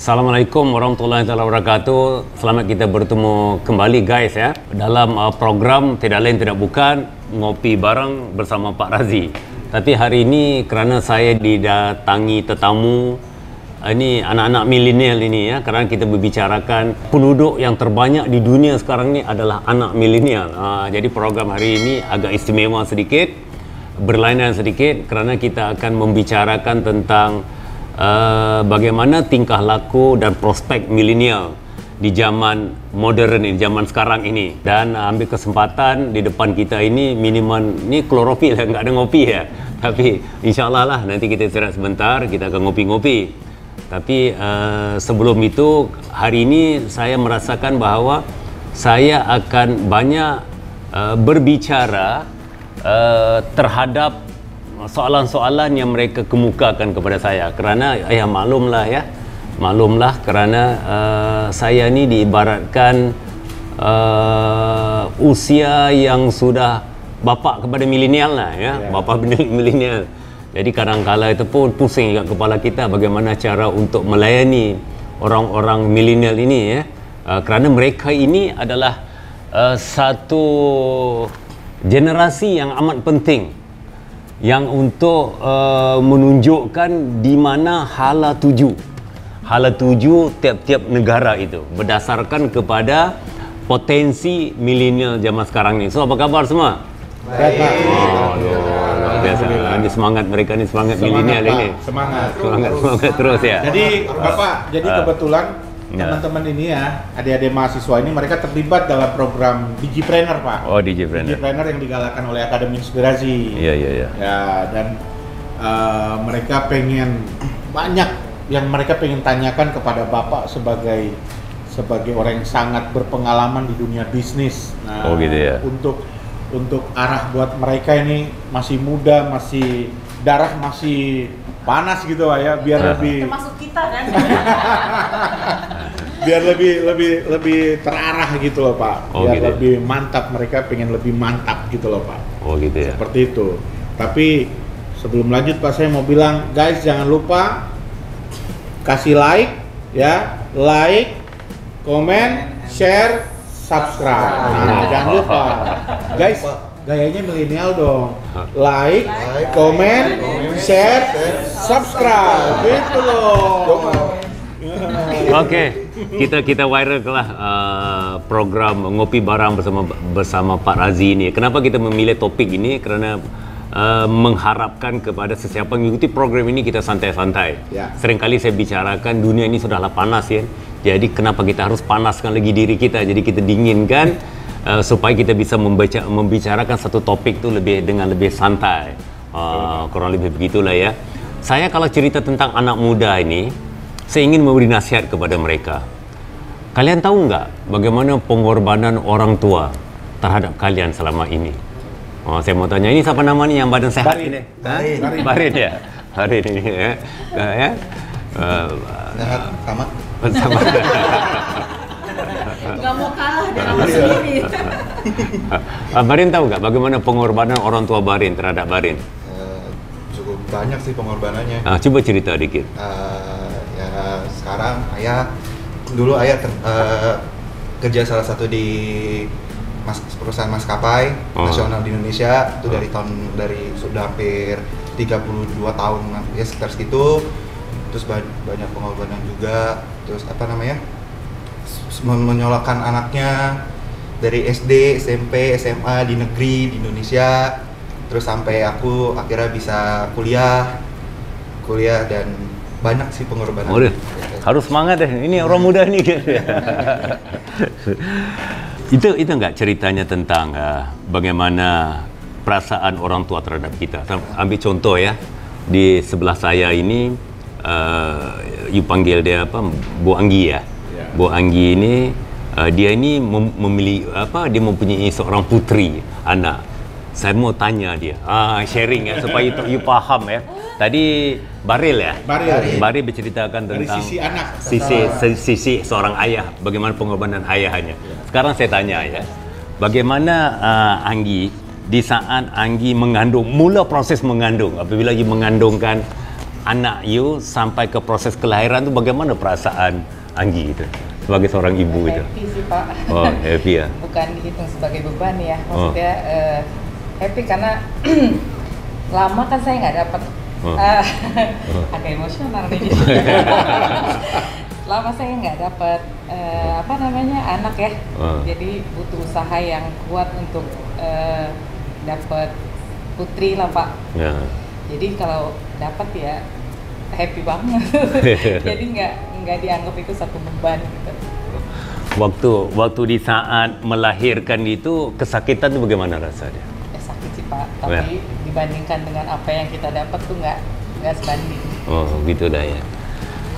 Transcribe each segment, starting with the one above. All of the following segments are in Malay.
Assalamualaikum warahmatullahi wabarakatuh. Selamat kita bertemu kembali guys ya dalam program tidak lain tidak bukan ngopi bareng bersama Pak Razi. Tapi hari ini kerana saya didatangi tetamu ini anak-anak milenial ini ya, kerana kita berbicarakan penduduk yang terbanyak di dunia sekarang ni adalah anak milenial. Jadi program hari ini agak istimewa sedikit, berlainan sedikit kerana kita akan membicarakan tentang bagaimana tingkah laku dan prospek milenial di zaman modern ini, zaman sekarang ini. Dan ambil kesempatan di depan kita ini minuman ni klorofil, nggak ada ngopi ya. Tapi insyaAllah lah nanti kita istirahat sebentar, kita akan ngopi-ngopi. Tapi sebelum itu, hari ini saya merasakan bahawa saya akan banyak berbicara terhadap soalan-soalan yang mereka kemukakan kepada saya, kerana maklumlah kerana saya ni diibaratkan usia yang sudah bapa kepada milenial lah ya, bapa milenial. Jadi kadang-kala itu pun pusing kat kepala kita bagaimana cara untuk melayani orang-orang milenial ini ya, kerana mereka ini adalah satu generasi yang amat penting yang untuk menunjukkan di mana hala tuju tiap-tiap negara itu berdasarkan kepada potensi milenial zaman sekarang ni. So apa khabar semua? Baik. Luar biasa. Ini semangat mereka ni, semangat milenial ini. Semangat Terus ya. Jadi Bapak, kebetulan teman-teman ini ya, adik-adik mahasiswa ini mereka terlibat dalam program Digipreneur, Pak. Oh, Digipreneur. Digipreneur yang digalakan oleh Akademi Inspirasi. Iya. Ya, dan mereka pengen banyak yang mereka pengen tanyakan kepada Bapak sebagai orang yang sangat berpengalaman di dunia bisnis. Nah, oh gitu ya. Untuk arah buat mereka ini masih muda, masih darah masih panas gitu Pak ya, biar lebih termasuk kita kan. biar lebih terarah gitu loh Pak. Oh, biar gitu lebih mantap, mereka pengen lebih mantap gitu loh Pak. Oh gitu ya. Seperti itu. Tapi sebelum lanjut Pak, saya mau bilang guys, jangan lupa kasih like ya, like, komen, share, subscribe. Nah, jangan lupa guys, gayanya milenial dong. Like, komen, share, subscribe. Gitu loh. Oke, kita viral lah program ngopi bareng bersama Pak Razi ini. Kenapa kita memilih topik ini? Kerana mengharapkan kepada sesiapa yang mengikuti program ini kita santai-santai. Ya. Seringkali saya bicarakan dunia ini sudahlah panas ya. Jadi kenapa kita harus panaskan lagi diri kita? Jadi kita dinginkan supaya kita bisa membicarakan satu topik itu dengan lebih santai. Kurang lebih begitulah ya. Saya kalau cerita tentang anak muda ini, saya ingin memberi nasihat kepada mereka. Kalian tahu nggak bagaimana pengorbanan orang tua terhadap kalian selama ini? Saya mau tanya, ini siapa nama ni yang badan sehat ini? Barin ya? Barin ini ya. Sehat sama. Nggak mau kalah dengan sendiri. Barin tahu nggak bagaimana pengorbanan orang tua Barin terhadap Barin? Cukup banyak sih pengorbanannya. Coba cerita dikit. Ya sekarang dulu ayah kerja salah satu di perusahaan maskapai nasional di Indonesia itu dari sudah hampir 32 tahun ya, sekitar segitu. Terus banyak pengorbanan juga, terus menyolokkan anaknya dari SD, SMP, SMA di negeri di Indonesia, terus sampai aku akhirnya bisa kuliah dan banyak sih pengorbanan. Harus semangat deh, ini orang muda nih. Itu enggak ceritanya tentang bagaimana perasaan orang tua terhadap kita. Ambil contoh ya, di sebelah saya ini you panggil dia apa, Bu Anggi ya. Bu Anggi ini dia ini dia mempunyai seorang putri anak. Saya mau tanya dia, sharing ya supaya you paham ya. Tadi Baril ya? Baril berceritakan tentang dari sisi anak, sisi seorang ayah, bagaimana pengorbanan ayahnya. Sekarang saya tanya ya, bagaimana Anggi di saat Anggi mengandung, mula proses mengandung, apabila you mengandungkan anak you sampai ke proses kelahiran tu, bagaimana perasaan Anggi itu sebagai seorang ibu itu? Happy sih Pak. Oh, happy ya. Bukan dihitung sebagai beban ya, maksudnya happy karena lama kan saya nggak dapat. Agak emosional nih. Lama saya nggak dapat anak ya. Jadi butuh usaha yang kuat untuk dapat putri lah Pak. Ya. Jadi kalau dapat ya happy banget. Jadi nggak dianggap itu satu beban gitu. Waktu di saat melahirkan itu, kesakitan itu bagaimana rasanya? Ya sakit sih Pak, tapi dibandingkan dengan apa yang kita dapat tuh nggak sebanding. Oh gitu dah ya.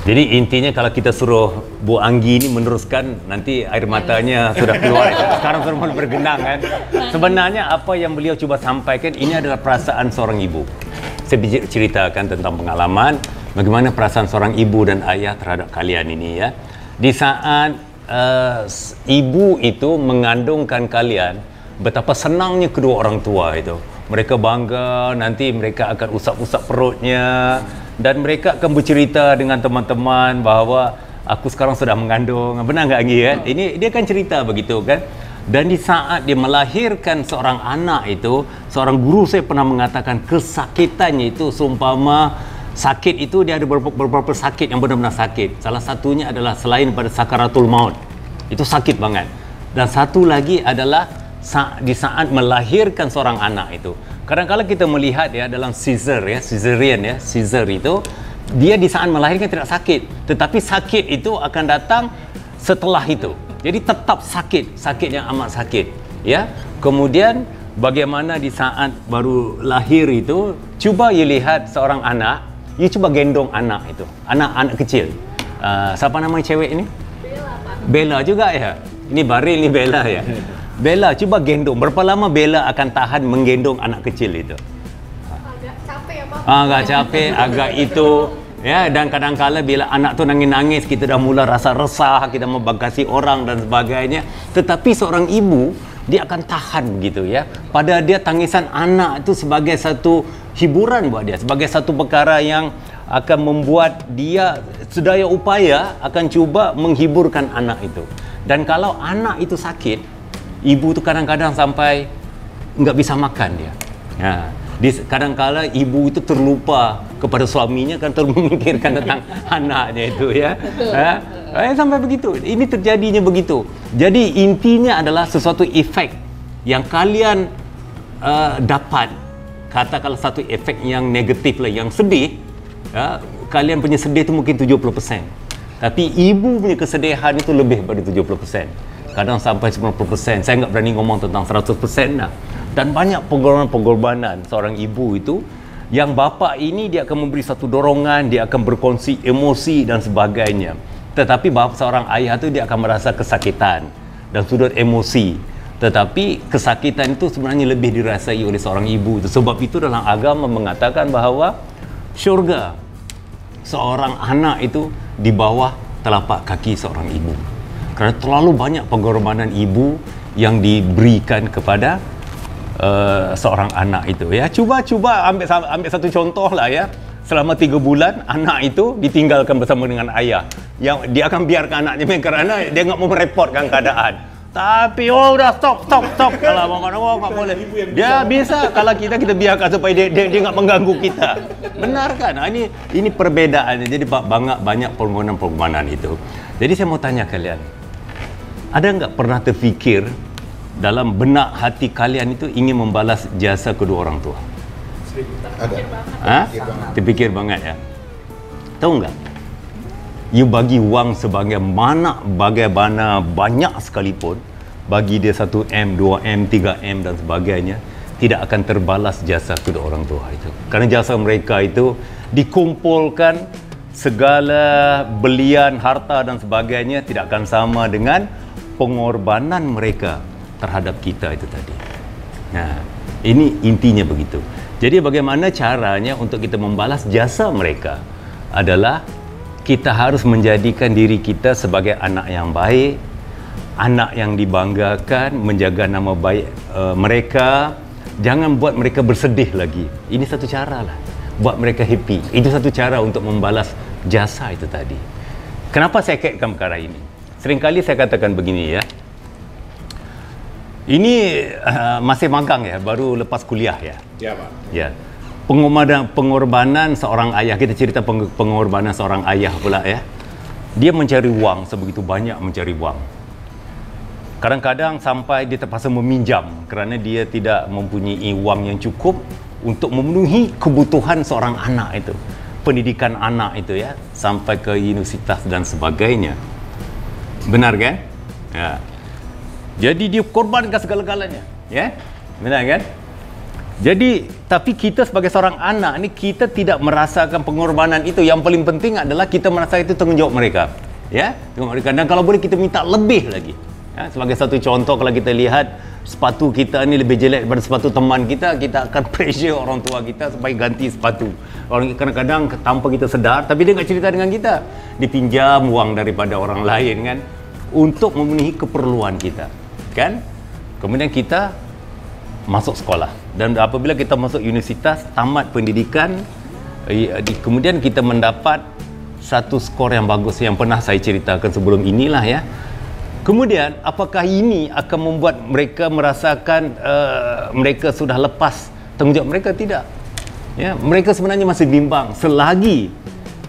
Jadi intinya kalau kita suruh Bu Anggi ini meneruskan, nanti air matanya sudah keluar. Sekarang sudah mulai bergenang kan. Sebenarnya apa yang beliau coba sampaikan ini adalah perasaan seorang ibu. Saya ceritakan tentang pengalaman bagaimana perasaan seorang ibu dan ayah terhadap kalian ini ya. Di saat ibu itu mengandungkan kalian, betapa senangnya kedua orang tua itu. Mereka bangga, nanti mereka akan usap-usap perutnya dan mereka akan bercerita dengan teman-teman bahawa aku sekarang sudah mengandung. Benar nggak Anggi kan? Ini dia kan cerita begitu kan. Dan di saat dia melahirkan seorang anak itu, seorang guru saya pernah mengatakan kesakitannya itu seumpama sakit itu dia ada beberapa sakit yang benar-benar sakit. Salah satunya adalah selain pada sakaratul maut. Itu sakit banget. Dan satu lagi adalah di saat melahirkan seorang anak itu. Kadang-kadang kita melihat ya dalam cesarean itu dia di saat melahirkan tidak sakit, tetapi sakit itu akan datang setelah itu. Jadi tetap sakit yang amat sakit ya. Kemudian bagaimana di saat baru lahir itu, coba you lihat seorang anak, you coba gendong anak itu, anak kecil. Siapa nama cewek ini? Bella Pak. Bella juga ya. Ini Baril, ini Bella ya. Bella, coba gendong. Berapa lama Bella akan tahan menggendong anak kecil itu? Agak capek ya Pak. Agak capek, agak itu. Ya, dan kadang-kala bila anak tu nangis-nangis, kita dah mula rasa resah, kita mau bagasi orang dan sebagainya. Tetapi seorang ibu, dia akan tahan gitu ya. Pada dia tangisan anak itu sebagai satu hiburan buat dia, sebagai satu perkara yang akan membuat dia sedaya upaya akan cuba menghiburkan anak itu. Dan kalau anak itu sakit, ibu tu kadang-kadang sampai nggak bisa makan dia. Ya. Kadang-kala ibu itu terlupa kepada suaminya kan, memikirkan tentang anaknya itu ya. Sampai begitu. Ini terjadinya begitu. Jadi intinya adalah sesuatu efek yang kalian dapat. Katakanlah satu efek yang negatif lah, yang sedih. Ya, kalian punya sedih itu mungkin 70%. Tapi ibu punya kesedihan itu lebih daripada 70%. Kadang sampai 90%. Saya nggak berani ngomong tentang 100% lah. Dan banyak pengorbanan seorang ibu itu, yang bapa ini dia akan memberi satu dorongan, dia akan berkongsi emosi dan sebagainya. Tetapi seorang ayah itu dia akan merasa kesakitan dan sudut emosi. Tetapi kesakitan itu sebenarnya lebih dirasai oleh seorang ibu itu. Sebab itu dalam agama mengatakan bahawa syurga seorang anak itu di bawah telapak kaki seorang ibu. Kerana terlalu banyak pengorbanan ibu yang diberikan kepada seorang anak itu ya. Cuba ambil satu contoh lah ya. Selama 3 bulan anak itu ditinggalkan bersama dengan ayah. Yang dia akan biarkan anaknya main kerana dia enggak mau merepotkan keadaan. Tapi udah stop. Kalau mau enggak boleh. Dia bisa kalau kita biarkan supaya dia enggak mengganggu kita. Benar kan? Ini perbedaannya. Jadi banyak pengorbanan itu. Jadi saya mau tanya kalian, ada enggak pernah terfikir dalam benak hati kalian itu ingin membalas jasa kedua orang tua? Ada. Terfikir banget ya. Tahu nggak? You bagi wang sebagaimana banyak sekalipun, bagi dia 1M, 2M, 3M dan sebagainya, tidak akan terbalas jasa kedua orang tua itu. Karena jasa mereka itu dikumpulkan, segala belian, harta dan sebagainya tidak akan sama dengan pengorbanan mereka terhadap kita itu tadi. Nah, ini intinya begitu. Jadi bagaimana caranya untuk kita membalas jasa mereka adalah kita harus menjadikan diri kita sebagai anak yang baik, anak yang dibanggakan, menjaga nama baik mereka, jangan buat mereka bersedih lagi. Ini satu cara lah. buat mereka happy. Itu satu cara untuk membalas jasa itu tadi. Kenapa saya kaitkan perkara ini? Seringkali saya katakan begini ya. Ini masih magang ya, baru lepas kuliah ya. Ya, Pak. Ya. Pengorbanan seorang ayah, kita cerita pengorbanan seorang ayah pula ya. Dia mencari wang, sebegitu banyak mencari wang. Kadang-kadang sampai dia terpaksa meminjam kerana dia tidak mempunyai wang yang cukup untuk memenuhi kebutuhan seorang anak itu, pendidikan anak itu ya, sampai ke universitas dan sebagainya. Benar kan? Ya. Jadi dia korbankan segala-galanya, ya. Benar kan? Jadi, tapi kita sebagai seorang anak ni, kita tidak merasakan pengorbanan itu. Yang paling penting adalah kita merasa itu tanggungjawab mereka, ya. Tanggungjawab mereka. Dan kalau boleh kita minta lebih lagi. Ya, sebagai satu contoh, kalau kita lihat sepatu kita ni lebih jelek daripada sepatu teman kita, kita akan pressure orang tua kita supaya ganti sepatu. Orang kadang-kadang tanpa kita sedar, tapi dia tak cerita dengan kita, dipinjam wang daripada orang lain kan, untuk memenuhi keperluan kita kan. Kemudian kita masuk sekolah, dan apabila kita masuk universitas, tamat pendidikan, kemudian kita mendapat satu skor yang bagus yang pernah saya ceritakan sebelum inilah ya. Kemudian apakah ini akan membuat mereka merasakan mereka sudah lepas tanggungjawab mereka? Tidak. Ya, mereka sebenarnya masih bimbang selagi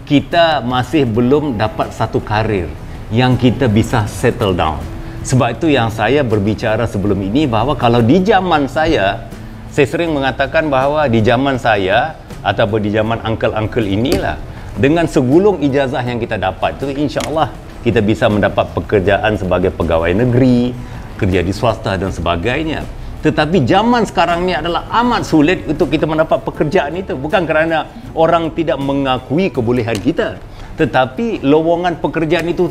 kita masih belum dapat satu karir yang kita bisa settle down. Sebab itu yang saya berbicara sebelum ini bahawa kalau di zaman saya sering mengatakan bahawa di zaman saya ataupun di zaman uncle-uncle inilah, dengan segulung ijazah yang kita dapat itu, insya-Allah kita bisa mendapat pekerjaan sebagai pegawai negeri, kerja di swasta dan sebagainya. Tetapi zaman sekarang ni adalah amat sulit untuk kita mendapat pekerjaan itu. Bukan kerana orang tidak mengakui kebolehan kita, tetapi lowongan pekerjaan itu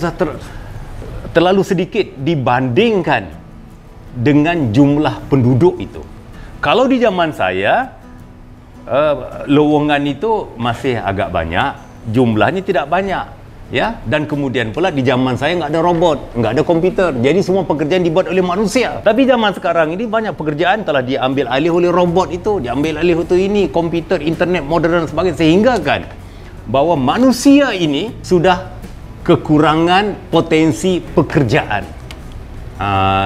terlalu sedikit dibandingkan dengan jumlah penduduk itu. Kalau di zaman saya, lowongan itu masih agak banyak, jumlahnya tidak banyak. Ya, dan kemudian pula di zaman saya nggak ada robot, nggak ada komputer, jadi semua pekerjaan dibuat oleh manusia. Tapi zaman sekarang ini banyak pekerjaan telah diambil alih oleh robot itu, diambil alih itu ini, komputer, internet modern dan sebagainya, sehingga kan bahawa manusia ini sudah kekurangan potensi pekerjaan.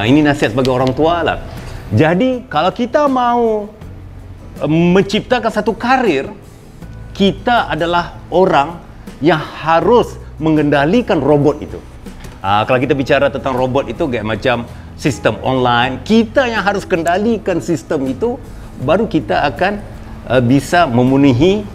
Ini nasihat sebagai orang tua lah. Jadi kalau kita mau menciptakan satu karir, kita adalah orang yang harus mengendalikan robot itu. Kalau kita bicara tentang robot itu kayak macam sistem online, kita yang harus kendalikan sistem itu, baru kita akan bisa memenuhi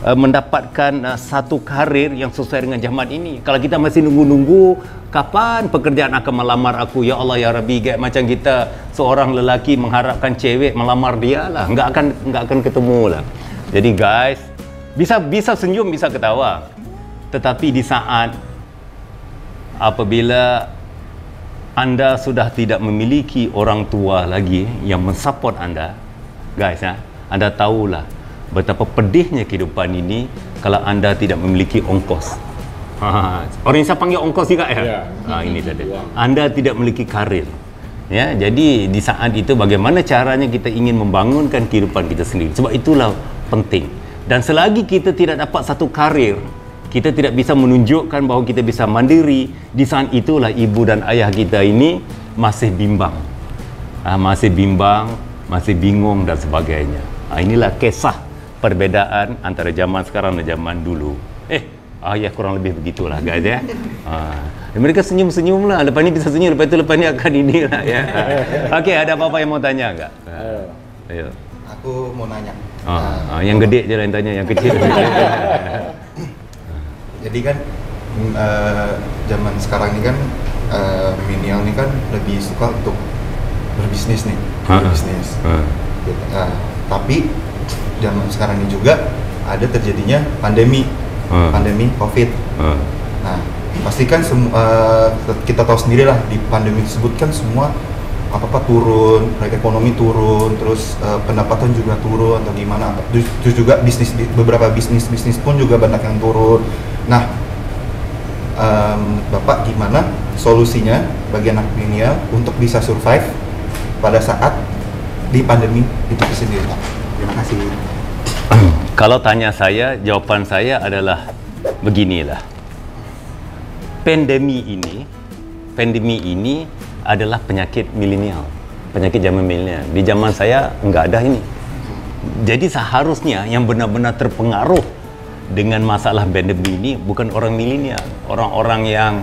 mendapatkan satu karir yang sesuai dengan zaman ini. Kalau kita masih nunggu-nunggu kapan pekerjaan akan melamar aku, ya Allah ya Rabbi, kayak macam kita seorang lelaki mengharapkan cewek melamar dia lah, nggak akan ketemu lah. Jadi guys, bisa senyum, bisa ketawa, tetapi di saat apabila anda sudah tidak memiliki orang tua lagi yang mensupport anda, guys ya, anda tahulah betapa pedihnya kehidupan ini kalau anda tidak memiliki ongkos. Orang Indonesia panggil ongkos juga ya? Ini tadi. Anda tidak memiliki karir. Ya, jadi di saat itu bagaimana caranya kita ingin membangunkan kehidupan kita sendiri. Sebab itulah penting. Dan selagi kita tidak dapat satu karir, kita tidak bisa menunjukkan bahawa kita bisa mandiri. Di saat itulah ibu dan ayah kita ini masih bimbang. Masih bimbang, masih bingung dan sebagainya. Inilah kisah perbedaan antara zaman sekarang dan zaman dulu. Ya kurang lebih begitulah guys ya. Mereka senyum-senyum lah. Lepas ni bisa senyum, lepas ni akan inilah ya. Okey, ada apa-apa yang mau tanya enggak? Ayo. Aku mau nanya. Yang gede je lah yang tanya, yang kecil. Jadi kan zaman sekarang ini kan milenial ini kan lebih suka untuk berbisnis nih, berbisnis. Gitu. Tapi zaman sekarang ini juga ada terjadinya pandemi COVID. Nah, pastikan kita tahu sendiri lah, di pandemi tersebut kan semua apa-apa turun, ekonomi turun, terus pendapatan juga turun atau gimana. Terus juga beberapa bisnis pun juga banyak yang turun. Nah, Bapak gimana solusinya bagi anak milenial untuk bisa survive pada saat di pandemi itu sendiri, Pak? Terima kasih. Kalau tanya saya, jawapan saya adalah beginilah. Pandemi ini adalah penyakit milenial, penyakit zaman milenial. Di zaman saya enggak ada ini. Jadi seharusnya yang benar-benar terpengaruh dengan masalah pandemi ini bukan orang milenial, orang-orang yang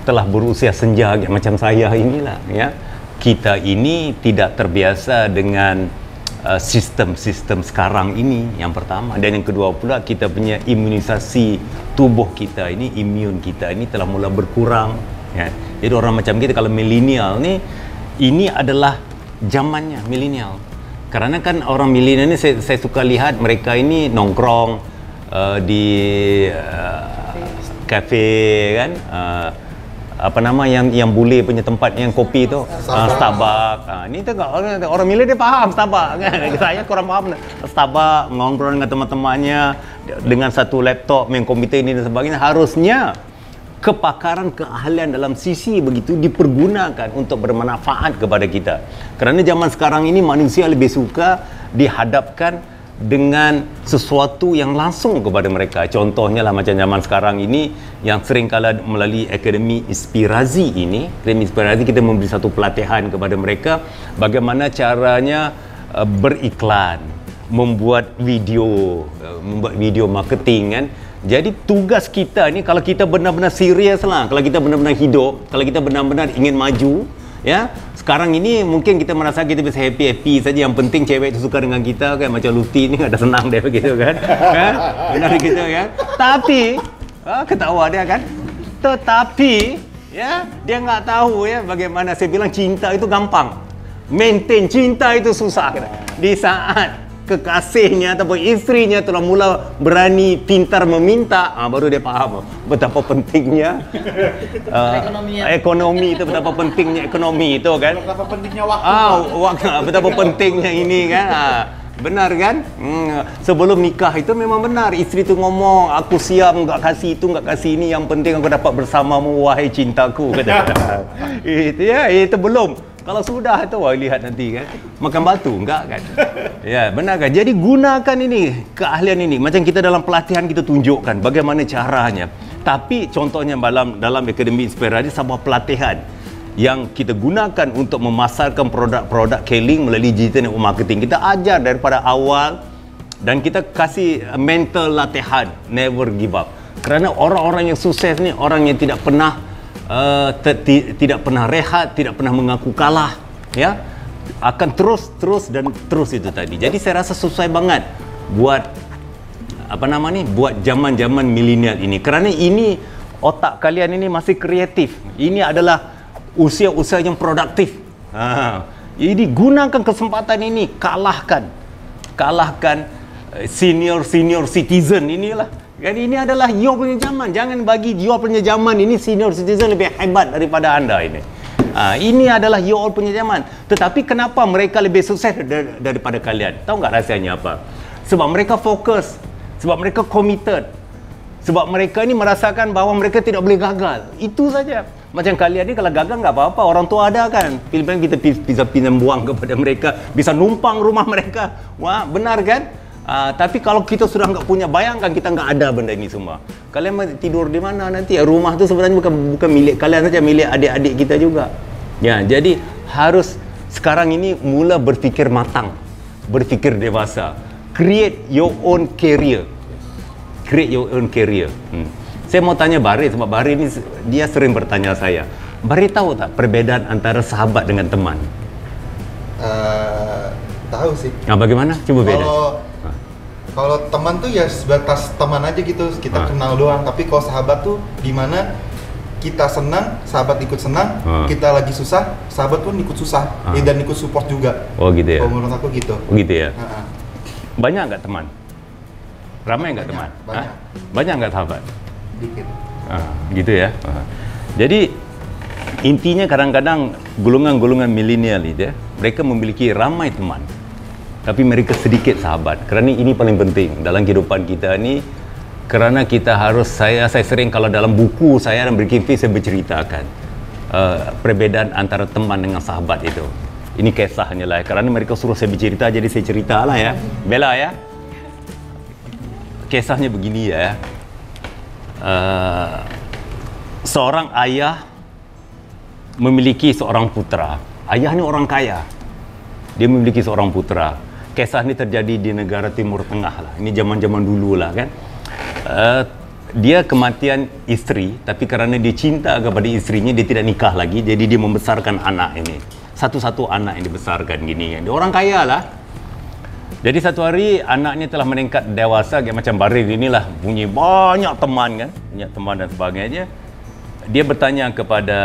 telah berusia senja macam saya inilah, ya. Kita ini tidak terbiasa dengan sistem-sistem sekarang ini, yang pertama. Dan yang kedua pula, kita punya imunisasi tubuh kita ini, imun kita ini telah mula berkurang, ya. Jadi orang macam kita, kalau milenial ni, ini adalah zamannya milenial. Karena kan orang milenial ni saya suka lihat mereka ini nongkrong di kafe kan, apa nama yang bule punya tempat yang kopi tu, Starbucks. Ni tengok orang milenial dia faham Starbucks kan. Saya kurang faham Starbucks, ngobrol dengan teman-temannya dengan satu laptop, main komputer ini dan sebagainya. Harusnya kepakaran, keahlian dalam sisi begitu dipergunakan untuk bermanfaat kepada kita. Kerana zaman sekarang ini manusia lebih suka dihadapkan dengan sesuatu yang langsung kepada mereka. Contohnya lah macam zaman sekarang ini yang sering kala melalui Akademi Inspirasi ini, Akademi Inspirasi kita memberi satu pelatihan kepada mereka bagaimana caranya beriklan, membuat video marketing kan. Jadi tugas kita ni, kalau kita benar-benar serius lah, kalau kita benar-benar hidup, kalau kita benar-benar ingin maju, ya, sekarang ini mungkin kita merasa kita bisa happy saja, yang penting cewek itu suka dengan kita kan, macam Luti ni ada senang dia begitu kan. Benar gitu kan. Tapi ketawa dia kan. Tetapi ya, dia enggak tahu ya bagaimana. Saya bilang cinta itu gampang. Maintain cinta itu susah kan. Di saat kekasihnya ataupun isterinya telah mula berani pintar meminta, baru dia faham betapa pentingnya ekonomi itu, betapa pentingnya ekonomi itu kan, betapa pentingnya waktu, betapa pentingnya ini kan. Benar kan? Sebelum nikah itu memang benar, isteri tu ngomong, aku siap enggak kasih itu, enggak kasih ini, yang penting aku dapat bersamamu wahai cintaku, kata. Itu ya, itu belum. Kalau sudah itu, wah lihat nanti kan, makan batu, enggak kan? Ya, benar kan? Jadi gunakan ini, keahlian ini. Macam kita dalam pelatihan kita tunjukkan bagaimana caranya. Tapi contohnya dalam Akademi Inspirasi sebuah pelatihan yang kita gunakan untuk memasarkan produk-produk Keling melalui digital network marketing. Kita ajar daripada awal dan kita kasih mental latihan, never give up. Kerana orang-orang yang sukses ni orang yang tidak pernah rehat, tidak pernah mengaku kalah, ya, akan terus itu tadi. Jadi saya rasa sesuai banget buat buat zaman-zaman milenial ini. Kerana ini otak kalian ini masih kreatif. Ini adalah usia-usia yang produktif. Jadi gunakan kesempatan ini, kalahkan senior citizen inilah. Jadi ini adalah you punya zaman. Jangan bagi you punya zaman ini senior citizen lebih hebat daripada anda ini. Ini adalah you all punya zaman. Tetapi kenapa mereka lebih sukses daripada kalian? Tahu nggak rahsianya apa? Sebab mereka fokus, sebab mereka committed, sebab mereka ini merasakan bahawa mereka tidak boleh gagal. Itu saja. Macam kalian ni kalau gagal nggak apa-apa, orang tua ada kan. Pilih kita bisa pinjam buang kepada mereka, bisa numpang rumah mereka. Wah, benar kan? Tapi kalau kita sudah nggak punya, bayangkan kita nggak ada benda ini semua. Kalian tidur di mana nanti? Rumah tu sebenarnya bukan milik kalian saja, milik adik-adik kita juga. Ya, jadi harus sekarang ini mula berfikir matang, berfikir dewasa. Create your own career. Create your own career. Saya mau tanya Bari, sebab Bari ini dia sering bertanya saya. Bari tahu tak perbedaan antara sahabat dengan teman? Tahu sih. Nah, bagaimana? Coba beda. Kalau teman tuh ya sebatas teman aja gitu, kita kenal doang. Tapi kalau sahabat tuh dimana kita senang, sahabat ikut senang, kita lagi susah, sahabat pun ikut susah, dan ikut support juga. Oh gitu ya? Kalau menurut aku gitu. Oh gitu ya? Banyak nggak teman? Ramai nggak teman? Banyak. Banyak nggak sahabat? Dikit. Gitu ya? Jadi intinya kadang-kadang golongan-golongan milenial itu, mereka memiliki ramai teman, tapi mereka sedikit sahabat. Kerana ini paling penting dalam kehidupan kita ni. Kerana kita harus, saya sering kalau dalam buku saya dan Breaking Free saya berceritakan perbedaan antara teman dengan sahabat itu. Ini kisahnya lah. Kerana mereka suruh saya bercerita, jadi saya cerita lah ya. Bella ya. kisahnya begini ya. Seorang ayah memiliki seorang putra. Ayah ni orang kaya. Dia memiliki seorang putra. Kisah ni terjadi di negara Timur Tengah lah. Ini zaman-zaman dulu lah kan. Dia kematian isteri, tapi kerana dia cinta kepada isterinya, dia tidak nikah lagi. Jadi dia membesarkan anak ini. Satu-satu anak yang dibesarkan gini kan. Dia orang kaya lah. Jadi satu hari anaknya telah meningkat dewasa, kayak macam Barir inilah, punya banyak teman kan, banyak teman dan sebagainya. Dia bertanya kepada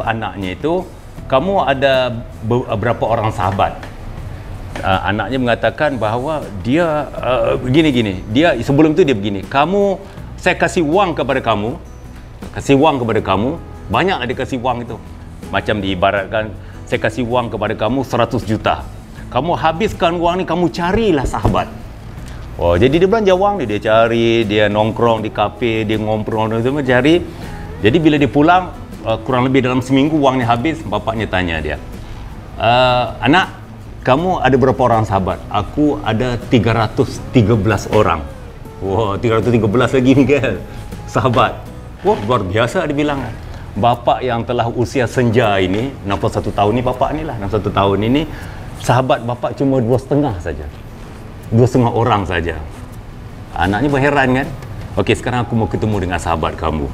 anaknya itu, kamu ada berapa orang sahabat? Anaknya mengatakan bahawa dia begini-gini. Dia sebelum itu dia begini, saya kasih wang kepada kamu, banyak dia kasih wang itu. Macam diibaratkan, saya kasih wang kepada kamu 100 juta. Kamu habiskan wang ni, kamu carilah sahabat. Oh, jadi dia belanja wang dia cari, dia nongkrong di kafe, dia ngomprong dan semua cari. Jadi bila dia pulang, kurang lebih dalam seminggu wang ni habis, bapaknya tanya dia, anak, kamu ada berapa orang sahabat? Aku ada 313 orang. Wah, 313 lagi ni kan sahabat. Wah, luar biasa dia bilang. Bapak yang telah usia senja ini, 61 tahun ni bapak ni lah, 61 tahun ini, sahabat bapak cuma 2,5 saja. 2,5 orang saja. Anaknya berheran kan? Okey, sekarang aku mau ketemu dengan sahabat kamu.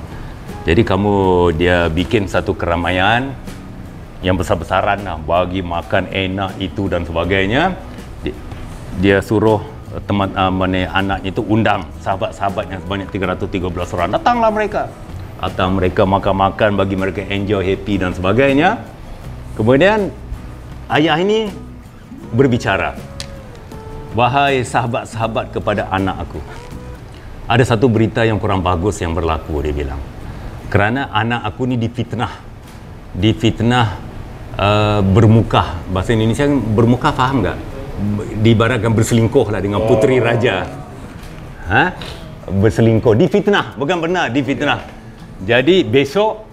Jadi dia bikin satu keramaian yang besar-besaran lah, bagi makan enak itu dan sebagainya. Dia suruh anaknya itu undang sahabat-sahabat yang sebanyak 313 orang. Datanglah mereka. Mereka makan-makan, bagi mereka enjoy, happy dan sebagainya. Kemudian ayah ini berbicara, wahai sahabat-sahabat kepada anak aku, ada satu berita yang kurang bagus yang berlaku, dia bilang. Kerana anak aku ni difitnah bermukah. Bahasa Indonesia bermukah, faham tak? Diibaratkan berselingkuh lah dengan puteri raja. Berselingkuh, difitnah, bukan benar, difitnah. Jadi besok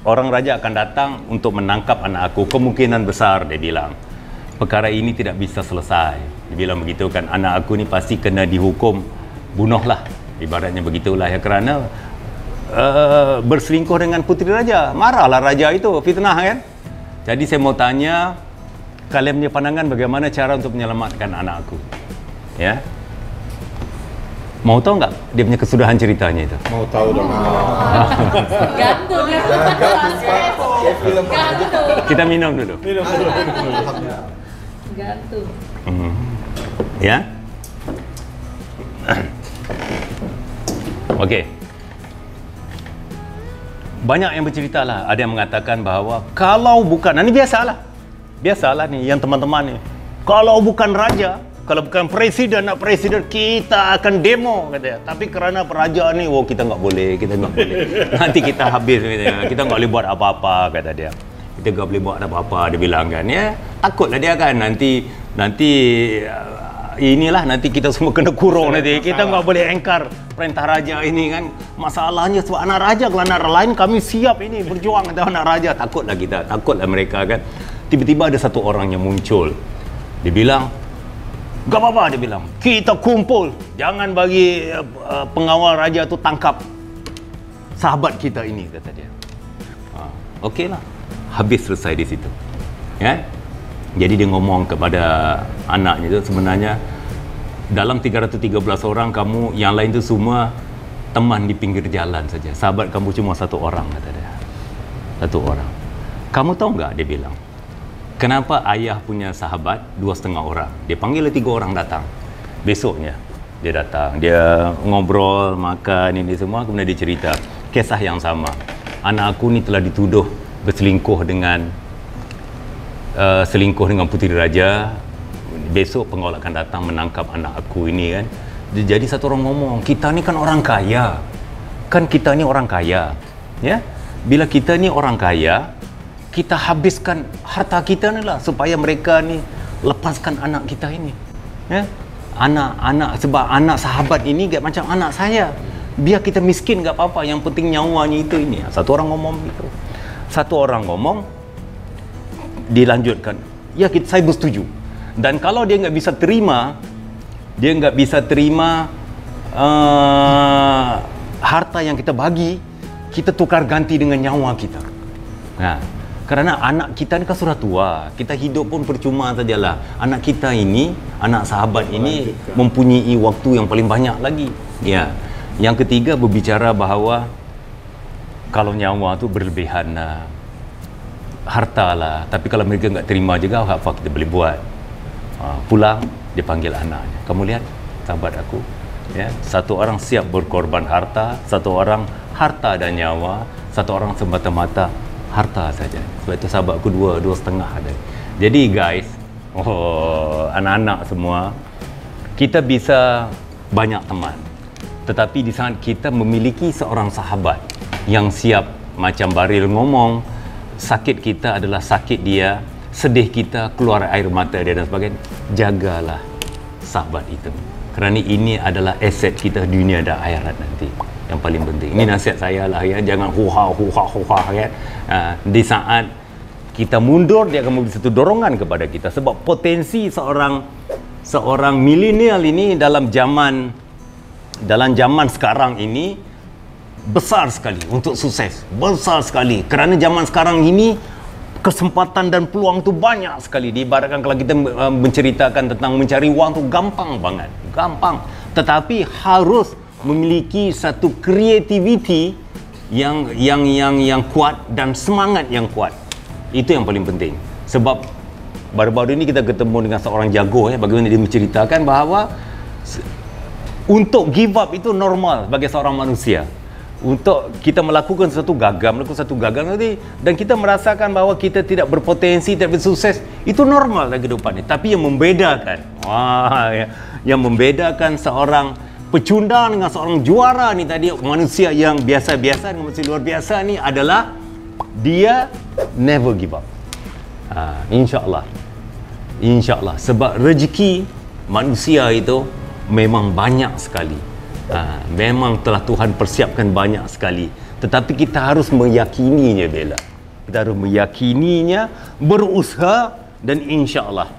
orang raja akan datang untuk menangkap anak aku. Kemungkinan besar, dia bilang, perkara ini tidak bisa selesai. Dia bilang begitu kan, anak aku ni pasti kena dihukum bunuhlah, ibaratnya begitulah ya, kerana berselingkuh dengan puteri raja. Marahlah raja itu, fitnah kan. Jadi saya mau tanya, kalian punya pandangan bagaimana cara untuk menyelamatkan anak aku? Ya, mau tahu nggak dia punya kesudahan ceritanya itu? Mau tahu dong. Gantung. Kita minum dulu. Gantung. Ya. Okey. Banyak yang bercerita lah. Ada yang mengatakan bahawa kalau bukan, ini biasalah nih yang teman-teman ni. Kalau bukan raja, kalau bukan presiden, kita akan demo, katanya. Tapi kerana raja ni, kita nggak boleh. Nanti kita habis, kita nggak boleh buat apa-apa, kata dia. Kita nggak boleh buat apa-apa, dia bilang kan. Ya, takutlah dia kan. Nanti nanti kita semua kena kurung nanti. Kita nggak boleh engkar perintah raja ini kan. Masalahnya sebab anak raja, kalau anak lain kami siap ini berjuang dengan anak raja. Takutlah mereka kan. Tiba-tiba ada satu orang yang muncul. Dia bilang, gak apa-apa, dia bilang, kita kumpul, jangan bagi pengawal raja tu tangkap sahabat kita ini, kata dia. Okeylah, habis selesai di situ. Ya? Jadi dia ngomong kepada anaknya itu, sebenarnya dalam 313 orang kamu, yang lain itu semua teman di pinggir jalan saja. Sahabat kamu cuma satu orang, kata dia. Satu orang. Kamu tahu nggak, dia bilang, kenapa ayah punya sahabat 2,5 orang? Dia panggil 3 orang datang. Besoknya dia datang, dia ngobrol, makan, ini semua. Kemudian dia cerita kisah yang sama. Anak aku ni telah dituduh berselingkuh dengan puteri raja. Besok pengawal akan datang menangkap anak aku ini kan. Jadi satu orang ngomong, kita ni kan orang kaya. Ya? Bila kita ni orang kaya, kita habiskan harta kita ni lah supaya mereka ni lepaskan anak kita ini. Ya? Sebab anak sahabat ini macam anak saya. Biar kita miskin tak apa-apa, yang penting nyawanya itu ini. Satu orang ngomong begitu. Satu orang ngomong, dilanjutkan, ya saya bersetuju. Dan kalau dia nggak bisa terima Dia nggak bisa terima harta yang kita bagi, kita tukar ganti dengan nyawa kita. Nah, kerana anak kita ni kan sudah tua, kita hidup pun percuma sajalah. Anak kita ini, anak sahabat ini mempunyai waktu yang paling banyak lagi. Ya. Yang ketiga berbicara bahawa kalau nyawa tu berlebihan lah, harta lah, tapi kalau mereka nggak terima juga, apa kita boleh buat? Pulang, dia panggil anaknya. Kamu lihat, sahabat aku, ya, satu orang siap berkorban harta, satu orang harta dan nyawa, satu orang semata-mata harta saja. Sebab itu sahabatku dua setengah ada. Jadi guys, anak-anak semua, kita bisa banyak teman, tetapi di saat kita memiliki seorang sahabat yang siap, macam Baril ngomong, sakit kita adalah sakit dia, sedih kita keluar air mata dia dan sebagainya, jagalah sahabat itu. Kerana ini adalah aset kita dunia dan akhirat nanti yang paling penting. Ini nasihat saya lah ya, jangan huha kan. Di saat kita mundur, dia akan memberi satu dorongan kepada kita, sebab potensi seorang milenial ini dalam zaman sekarang ini besar sekali untuk sukses, besar sekali. Kerana zaman sekarang ini kesempatan dan peluang tu banyak sekali. Diibaratkan kalau kita menceritakan tentang mencari wang tu gampang banget, gampang. Tetapi harus memiliki satu kreativiti yang kuat dan semangat yang kuat. Itu yang paling penting. Sebab baru-baru ini kita ketemu dengan seorang jago ya, bagaimana dia menceritakan bahawa untuk give up itu normal bagi seorang manusia. Untuk kita melakukan satu gagal nanti, dan kita merasakan bahawa kita tidak berpotensi, tidak bersukses, itu normal dalam kehidupan ini. Tapi yang membedakan seorang pecundang dengan seorang juara ni tadi, manusia yang biasa-biasa dengan manusia luar biasa ni adalah dia never give up. InsyaAllah, sebab rezeki manusia itu memang banyak sekali. Memang telah Tuhan persiapkan banyak sekali, tetapi kita harus meyakininya, Bella. Kita harus meyakininya, berusaha, dan insya-Allah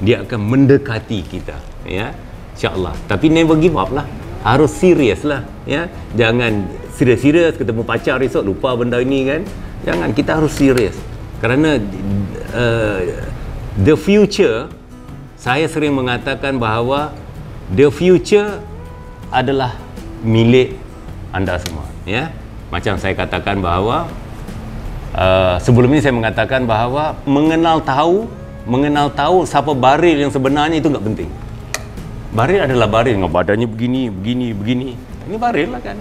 dia akan mendekati kita, ya, insya-Allah. Tapi never give up lah, harus serius lah, ya. Jangan serius ketemu pacar esok lupa benda ini kan. Jangan, kita harus serius. Kerana the future, saya sering mengatakan bahawa the future adalah milik anda semua, ya. Macam saya katakan bahawa sebelum ini saya mengatakan bahawa mengenal tahu siapa Baril yang sebenarnya itu enggak penting. Baril adalah Baril dengan badannya begini. Ini Baril lah kan.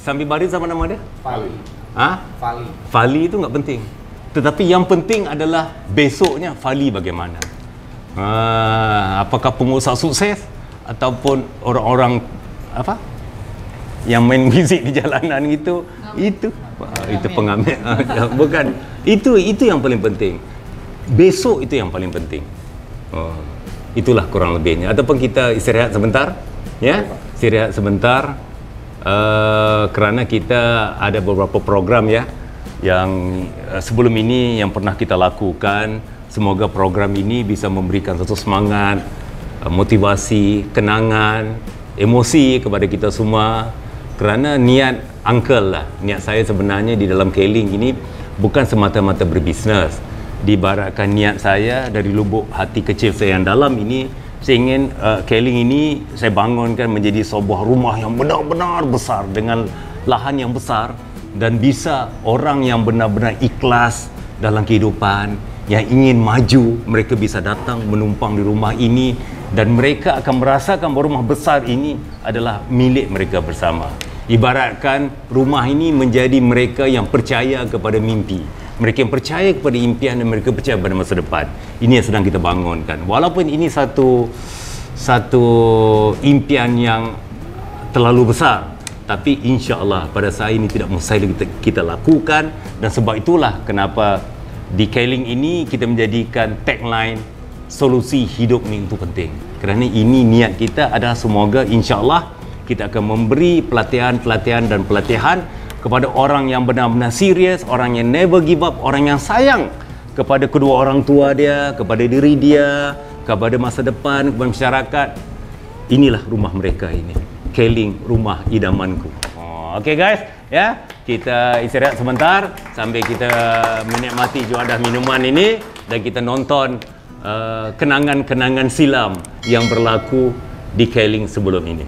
Sambil Baril sama nama dia? Fali. Fali itu enggak penting. Tetapi yang penting adalah besoknya Fali bagaimana. Apakah pengusaha sukses ataupun orang-orang yang main muzik di jalanan itu pengamen. Bukan, itu yang paling penting. Besok itu yang paling penting. Itulah kurang lebihnya. Ataupun kita istirahat sebentar, ya, istirahat sebentar, kerana kita ada beberapa program ya yang sebelum ini yang pernah kita lakukan. Semoga program ini bisa memberikan satu semangat, motivasi, kenangan, emosi kepada kita semua. Kerana niat niat saya sebenarnya di dalam Keling ini bukan semata-mata berbisnes. Diibaratkan niat saya dari lubuk hati kecil saya yang dalam ini, saya ingin Keling ini saya bangunkan menjadi sebuah rumah yang benar-benar besar dengan lahan yang besar, dan bisa orang yang benar-benar ikhlas dalam kehidupan, yang ingin maju, mereka bisa datang menumpang di rumah ini, dan mereka akan merasakan bahawa rumah besar ini adalah milik mereka bersama. Ibaratkan rumah ini menjadi mereka yang percaya kepada mimpi, mereka yang percaya kepada impian, dan mereka percaya pada masa depan. Ini yang sedang kita bangunkan. Walaupun ini satu impian yang terlalu besar, tapi insya-Allah pada saat ini tidak mustahil kita lakukan. Dan sebab itulah kenapa di Keling ini kita menjadikan tagline solusi hidup ni itu penting. Kerana ini niat kita adalah semoga insya-Allah kita akan memberi pelatihan kepada orang yang benar-benar serius, orang yang never give up, orang yang sayang kepada kedua orang tua dia, kepada diri dia, kepada masa depan, kepada masyarakat. Inilah rumah mereka ini. Keling, rumah idamanku. Okey guys, ya. Kita istirahat sebentar sambil kita menikmati juadah minuman ini dan kita nonton kenangan-kenangan silam yang berlaku di Keling sebelum ini.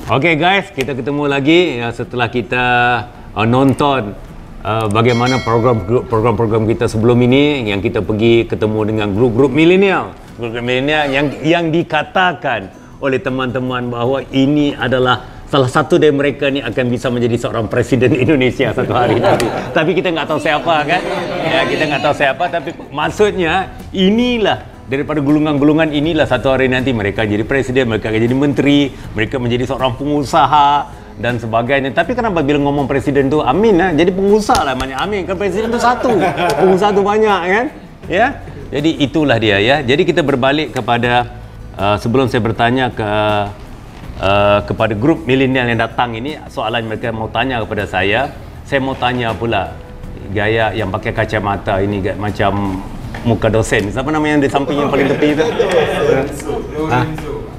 Okey guys, kita ketemu lagi setelah kita nonton bagaimana program-program kita sebelum ini yang kita pergi ketemu dengan grup-grup milenial. Grup milenial yang dikatakan oleh teman-teman bahawa ini adalah salah satu dari mereka ni akan bisa menjadi seorang presiden Indonesia satu hari nanti. Tapi kita nggak tahu siapa kan? Ya, kita nggak tahu siapa, tapi maksudnya inilah daripada gulungan-gulungan inilah satu hari nanti mereka jadi presiden, mereka akan jadi menteri, mereka menjadi seorang pengusaha dan sebagainya. Tapi kenapa bila ngomong presiden tu amin lah, jadi pengusaha lah banyak amin, kan presiden tu satu, pengusaha tu banyak kan? Ya. Jadi itulah dia ya. Jadi kita berbalik kepada sebelum saya bertanya kepada grup milenial yang datang ini, soalan mereka mau tanya kepada saya mau tanya pula gaya yang pakai kacamata ini macam muka dosen. Siapa nama yang di samping yang paling tepi itu?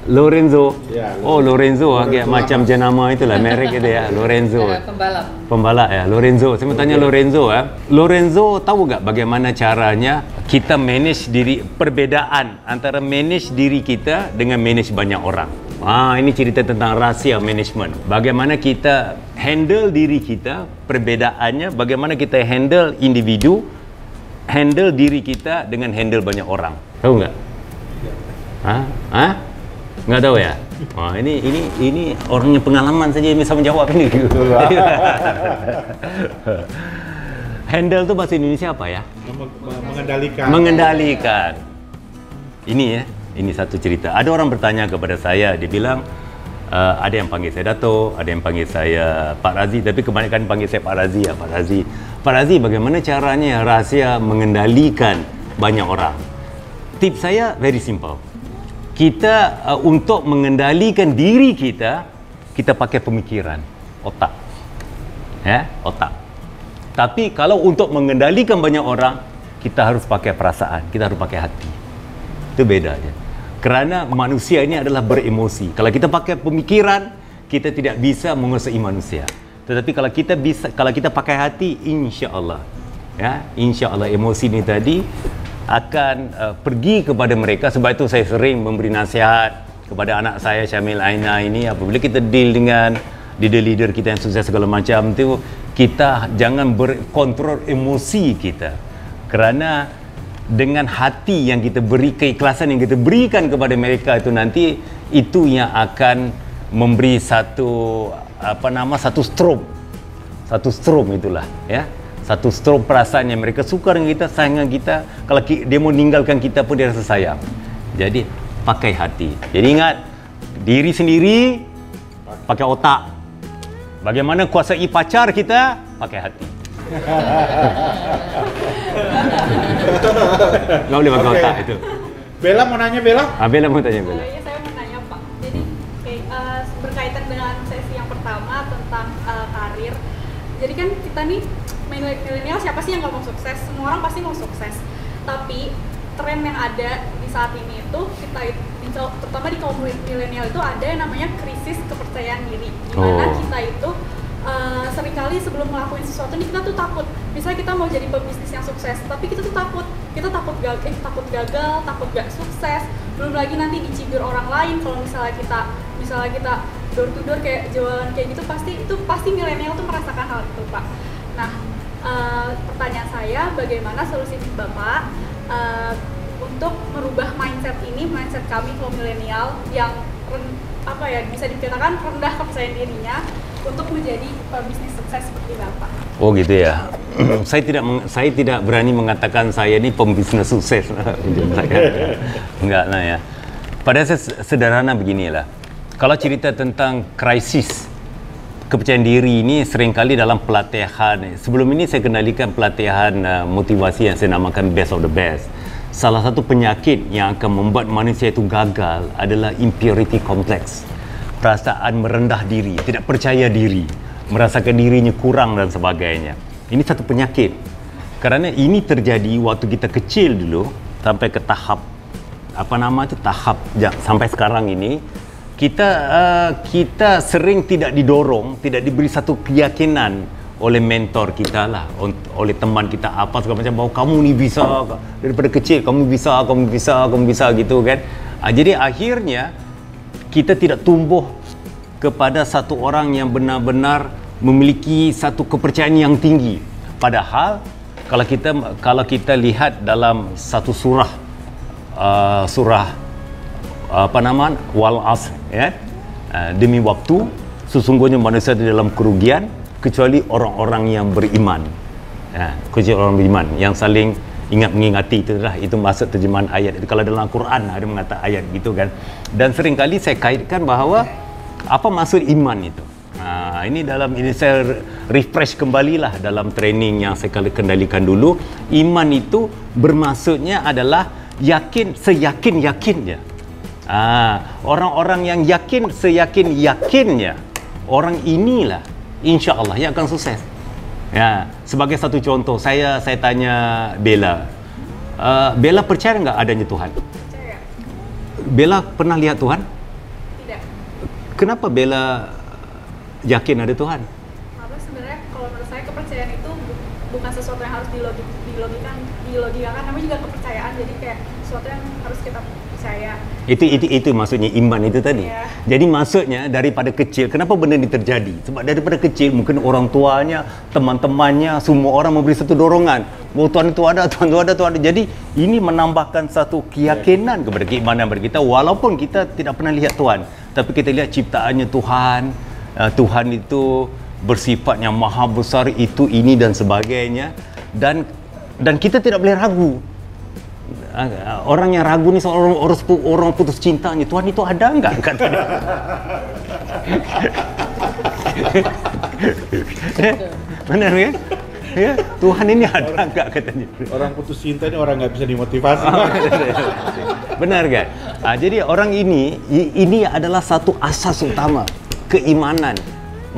Lorenzo. Oh, Lorenzo agak macam jenama itulah, merek itu ya, Lorenzo. Pembalap ya, Lorenzo. Saya mau tanya Lorenzo Lorenzo tahu tak bagaimana caranya kita manage diri, perbezaan antara manage diri kita dengan manage banyak orang. Ini cerita tentang rahsia management. Bagaimana kita handle diri kita, perbedaannya bagaimana kita handle individu, handle diri kita dengan handle banyak orang. Tahu nggak? Nggak tahu ya? Ini orang yang pengalaman saja yang bisa menjawab ini. Handle tu bahasa Indonesia apa ya? Mengendalikan. Ini ya, ini satu cerita. Ada orang bertanya kepada saya, dia bilang ada yang panggil saya Dato', ada yang panggil saya Pak Razi, tapi kebanyakan panggil saya Pak Razi ya, Pak Razi. Pak Razi, bagaimana caranya rahsia mengendalikan banyak orang? Tips saya very simple. Kita untuk mengendalikan diri kita, kita pakai pemikiran, otak. Ya, otak. Tapi kalau untuk mengendalikan banyak orang, kita harus pakai perasaan, kita harus pakai hati. Itu beda aja. Kerana manusia ini adalah beremosi. Kalau kita pakai pemikiran, kita tidak bisa menguasai manusia. Tetapi kalau kita pakai hati, insya-Allah, ya, insya-Allah emosi ini tadi akan pergi kepada mereka. Sebab itu saya sering memberi nasihat kepada anak saya Syamil Aina ini, apabila kita deal dengan leader-leader kita yang sukses segala macam tu, kita jangan berkontrol emosi kita. Kerana dengan hati yang kita beri, keikhlasan yang kita berikan kepada mereka itu nanti, itu yang akan memberi satu satu strom itulah ya, satu strom perasaan yang mereka suka dengan kita, sayang dengan kita. Kalau dia mau meninggalkan kita pun dia rasa sayang. Jadi pakai hati. Jadi ingat, diri sendiri pakai otak. Bagaimana kuasai pacar kita? Pakai hati. Nggak boleh pakai otak itu. Bella mau nanya, Bella? Bella mau tanya, Bella. Iya, saya mau nanya Pak. Jadi berkaitan dengan sesi yang pertama tentang karir. Jadi kan kita nih milenial, siapa sih yang nggak mau sukses? Semua orang pasti mau sukses. Tapi tren yang ada di saat ini itu terutama di kaum milenial itu ada yang namanya krisis kepercayaan diri. Dimana kita itu seringkali sebelum ngelakuin sesuatu nih kita tuh takut. Misalnya kita mau jadi pebisnis yang sukses, tapi kita tuh takut gagal, takut gak sukses. Belum lagi nanti dicibir orang lain kalau misalnya kita door to door kayak jualan kayak gitu, pasti milenial tuh merasakan hal itu, Pak. Nah, pertanyaan saya, bagaimana solusi Bapak untuk merubah mindset kami kaum milenial yang bisa dikatakan rendah kepercayaan dirinya untuk menjadi bisnis sukses seperti Bapak. Oh gitu ya. Saya tidak berani mengatakan saya ini pembisnis sukses. Enggak lah ya. Pada sederhana beginilah. Kalau cerita tentang krisis kepercayaan diri ini seringkali dalam pelatihan. Sebelum ini saya kendalikan pelatihan motivasi yang saya namakan Best of the Best. Salah satu penyakit yang akan membuat manusia itu gagal adalah inferiority complex. Perasaan merendah diri, tidak percaya diri, merasakan dirinya kurang dan sebagainya. Ini satu penyakit. Kerana ini terjadi waktu kita kecil dulu sampai ke tahap sampai sekarang ini kita sering tidak didorong, tidak diberi satu keyakinan oleh mentor kita lah, oleh teman kita apa segala macam, bahawa kamu ni bisa, daripada kecil kamu bisa gitu kan. Jadi akhirnya kita tidak tumbuh kepada satu orang yang benar-benar memiliki satu kepercayaan yang tinggi. Padahal kalau kita lihat dalam satu surah Wal Asr ya, demi waktu sesungguhnya manusia di dalam kerugian kecuali orang-orang yang beriman. Kecuali orang beriman yang saling mengingati, itu maksud terjemahan ayat. Kalau dalam Quran ada mengatakan ayat gitu kan. Dan seringkali saya kaitkan bahawa apa maksud iman itu. Ini saya refresh kembalilah dalam training yang saya kendalikan dulu. Iman itu bermaksudnya adalah yakin seyakin-yakinnya. Orang-orang yang yakin seyakin-yakinnya, orang inilah insya-Allah yang akan sukses. Ya, sebagai satu contoh, saya tanya Bella. Bella percaya enggak adanya Tuhan? Percaya. Bella pernah lihat Tuhan? Tidak. Kenapa Bella yakin ada Tuhan? Karena sebenarnya kalau menurut saya kepercayaan itu bukan sesuatu yang harus dilogikakan, namanya juga kepercayaan. Jadi kayak sesuatu yang harus kita percaya. Itu maksudnya iman itu tadi. Yeah. Jadi maksudnya daripada kecil, kenapa benda ini terjadi? Sebab daripada kecil mungkin orang tuanya, teman-temannya, semua orang memberi satu dorongan. Oh, Tuhan itu ada, Tuhan itu ada, Tuhan ada. Jadi ini menambahkan satu keyakinan kepada keimanan kita, walaupun kita tidak pernah lihat Tuhan, tapi kita lihat ciptaannya Tuhan. Tuhan itu bersifat yang maha besar, itu, ini dan sebagainya. Dan kita tidak boleh ragu. Orang yang ragu ni orang putus cintanya, Tuhan itu ada enggak? Katanya. Benar kan? Ya, Tuhan ini ada enggak katanya? Orang putus cinta ini orang nggak bisa dimotivasi. Benar kan? Jadi orang ini adalah satu asas utama keimanan.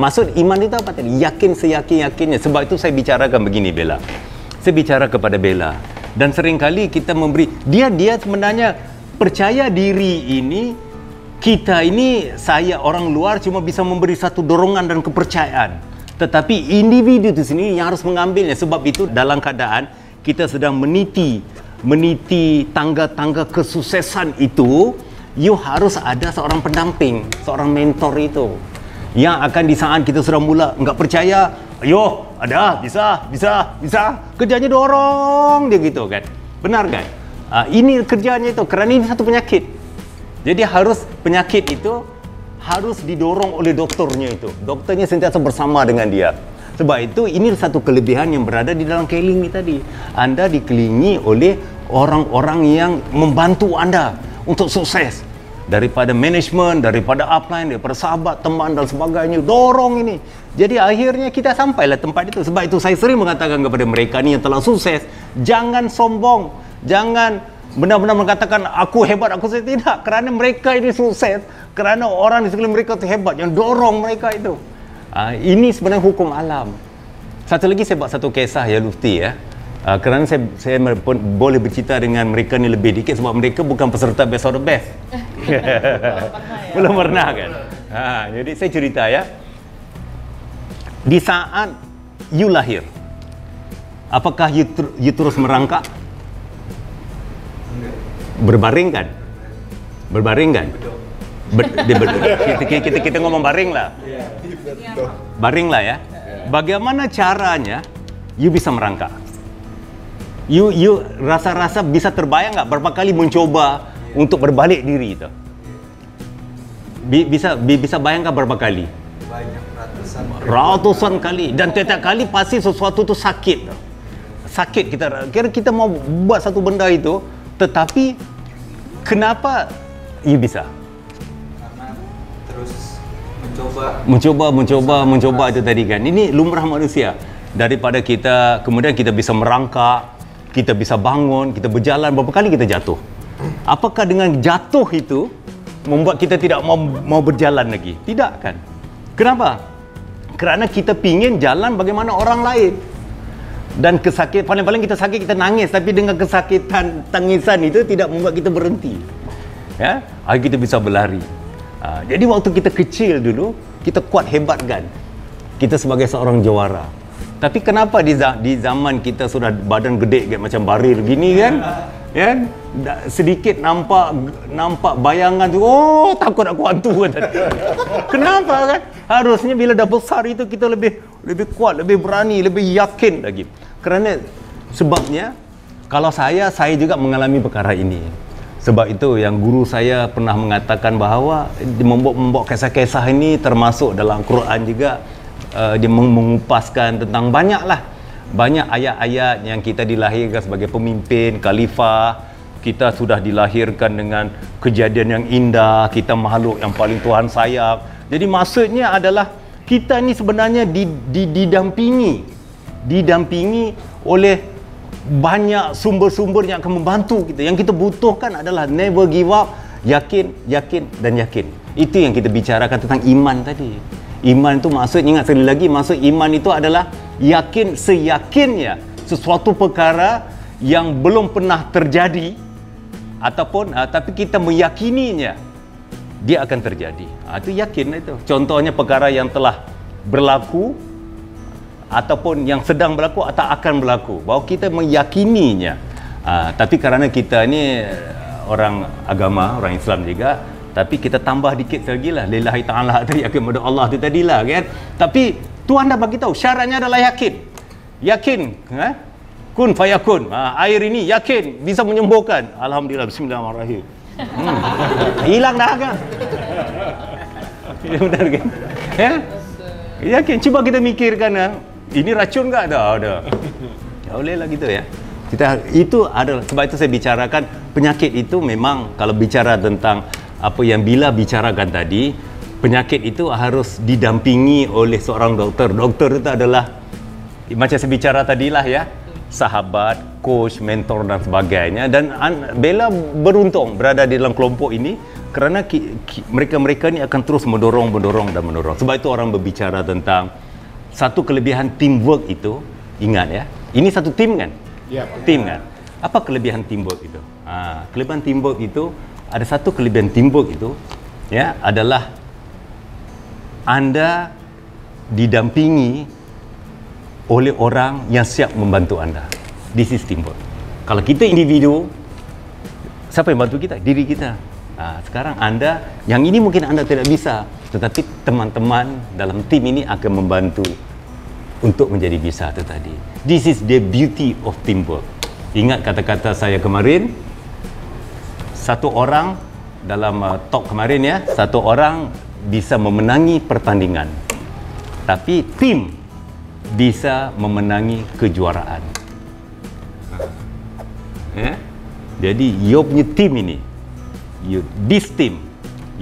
Maksud iman itu apa tadi? Yakin seyakin-yakinnya. Sebab itu saya bicarakan begini, Bella. Saya bicara kepada Bella. Dan seringkali kita memberi, dia sebenarnya percaya diri ini, kita ini, saya orang luar cuma bisa memberi satu dorongan dan kepercayaan. Tetapi individu itu sendiri yang harus mengambilnya. Sebab itu dalam keadaan kita sedang meniti tangga-tangga kesuksesan itu, you harus ada seorang pendamping, seorang mentor itu. Yang akan di saat kita sudah mula enggak percaya, ayo, ada, bisa, kerjanya dorong dia gitu kan. Benar kan? Ini kerjanya itu, kerana ini satu penyakit. Jadi penyakit itu harus didorong oleh doktornya itu. Doktornya sentiasa bersama dengan dia. Sebab itu ini satu kelebihan yang berada di dalam Keling ini tadi. Anda dikelilingi oleh orang-orang yang membantu Anda untuk sukses. Daripada manajemen, daripada upline, daripada sahabat, teman dan sebagainya, dorong ini. Jadi akhirnya kita sampailah tempat itu. Sebab itu saya sering mengatakan kepada mereka ni yang telah sukses, jangan sombong, jangan benar-benar mengatakan aku hebat, aku sukses. Tidak, kerana mereka ini sukses, kerana orang di sekeliling mereka itu hebat, yang dorong mereka itu. Ini sebenarnya hukum alam. Satu lagi saya buat satu kisah ya Lufti ya. Kerana saya pun boleh bercerita dengan mereka ni lebih dikit sebab mereka bukan peserta Best of the Best. Belum pernah kan. Jadi saya cerita ya. Di saat you lahir, apakah you terus merangkak? Berbaring kan? Berbaring kan? Kita ngomong baring lah. Baring lah ya. Bagaimana caranya you bisa merangkak? You rasa-rasa bisa terbayang nggak berapa kali mencoba untuk berbalik diri itu? Bisa bayangkan berapa kali? Banyak, ratusan kali. Dan tiap kali pasti sesuatu tu sakit. Sakit kita mau buat satu benda itu, tetapi kenapa you bisa? Karena terus mencoba itu tadi kan. Ini lumrah manusia. Daripada kita kemudian kita bisa merangkak, kita bisa bangun, kita berjalan, berapa kali kita jatuh. Apakah dengan jatuh itu membuat kita tidak mau berjalan lagi? Tidak kan? Kenapa? Kerana kita pingin jalan bagaimana orang lain. Dan kesakit, paling-paling kita sakit, kita nangis. Tapi dengan kesakitan, tangisan itu tidak membuat kita berhenti. Ya, kita bisa berlari. Jadi waktu kita kecil dulu, kita kuat hebat kan? Kita sebagai seorang juara. Tapi kenapa di zaman kita sudah badan gede kayak macam barir gini kan? Ya, sedikit nampak bayangan tu, oh takut aku hantu kan. Kenapa kan? Harusnya bila dah besar itu kita lebih kuat, lebih berani, lebih yakin lagi. Kerana sebabnya kalau saya juga mengalami perkara ini. Sebab itu yang guru saya pernah mengatakan bahawa membawa kisah-kisah ini termasuk dalam Quran juga. Dia mengupaskan tentang banyak ayat-ayat yang kita dilahirkan sebagai pemimpin, khalifah. Kita sudah dilahirkan dengan kejadian yang indah, kita makhluk yang paling Tuhan sayang. Jadi maksudnya adalah kita ni sebenarnya didampingi oleh banyak sumber-sumber yang akan membantu kita. Yang kita butuhkan adalah never give up, yakin dan yakin. Itu yang kita bicarakan tentang iman tadi. Iman itu maksud, ingat sekali lagi, maksud iman itu adalah yakin seyakinnya sesuatu perkara yang belum pernah terjadi ataupun tapi kita meyakininya dia akan terjadi. Itu yakin itu. Contohnya perkara yang telah berlaku ataupun yang sedang berlaku atau akan berlaku, bahawa kita meyakininya. Tapi kerana kita ni orang agama, orang Islam juga, tapi kita tambah dikit lagi lah, lillahi ta'ala tadi, yakin kepada Allah tu tadilah kan. Tapi Tuhan dah bagi tahu syaratnya adalah yakin kun fayakun. Air ini yakin bisa menyembuhkan. Alhamdulillah, bismillahirrahmanirrahim. Hilang dah kan? Benar kan? Ya? Yakin. Cuba kita mikirkan kan, ini racun tak? Ada. Ya boleh lah gitu ya. Itu adalah, sebab itu saya bicarakan penyakit itu memang kalau bicara tentang apa yang Bila bicarakan tadi, penyakit itu harus didampingi oleh seorang doktor. Doktor itu adalah macam saya bicara tadilah ya, sahabat, coach, mentor dan sebagainya. Dan Bella beruntung berada di dalam kelompok ini kerana mereka ni akan terus mendorong. Sebab itu orang berbicara tentang satu kelebihan teamwork itu. Ingat ya, ini satu tim kan? Ya, tim kan? Apa kelebihan teamwork itu? Kelebihan teamwork itu, ada satu kelebihan teamwork itu ya, adalah anda didampingi oleh orang yang siap membantu anda. This is teamwork. Kalau kita individu, siapa yang bantu kita? Diri kita. Sekarang anda, yang ini mungkin anda tidak bisa, tetapi teman-teman dalam tim ini akan membantu untuk menjadi bisa itu tadi. This is the beauty of teamwork. Ingat kata-kata saya kemarin, satu orang dalam talk kemarin ya, satu orang bisa memenangi pertandingan, tapi tim bisa memenangi kejuaraan. Ya? Jadi you punya tim ini, this team,